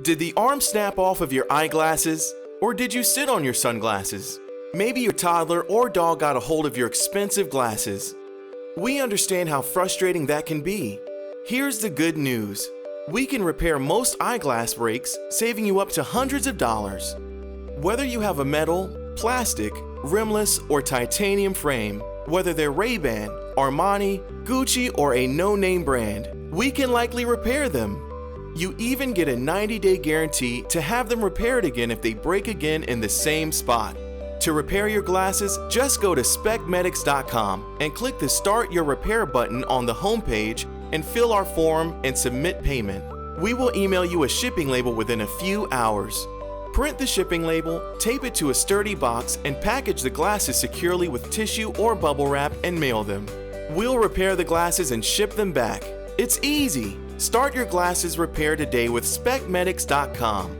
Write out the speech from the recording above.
Did the arm snap off of your eyeglasses? Or did you sit on your sunglasses? Maybe your toddler or dog got a hold of your expensive glasses. We understand how frustrating that can be. Here's the good news. We can repair most eyeglass breaks, saving you up to hundreds of dollars. Whether you have a metal, plastic, rimless, or titanium frame, whether they're Ray-Ban, Armani, Gucci, or a no-name brand, we can likely repair them. You even get a 90-day guarantee to have them repaired again if they break again in the same spot. To repair your glasses, just go to specmedics.com and click the Start Your Repair button on the homepage and fill our form and submit payment. We will email you a shipping label within a few hours. Print the shipping label, tape it to a sturdy box, and package the glasses securely with tissue or bubble wrap and mail them. We'll repair the glasses and ship them back. It's easy. Start your glasses repair today with specmedics.com.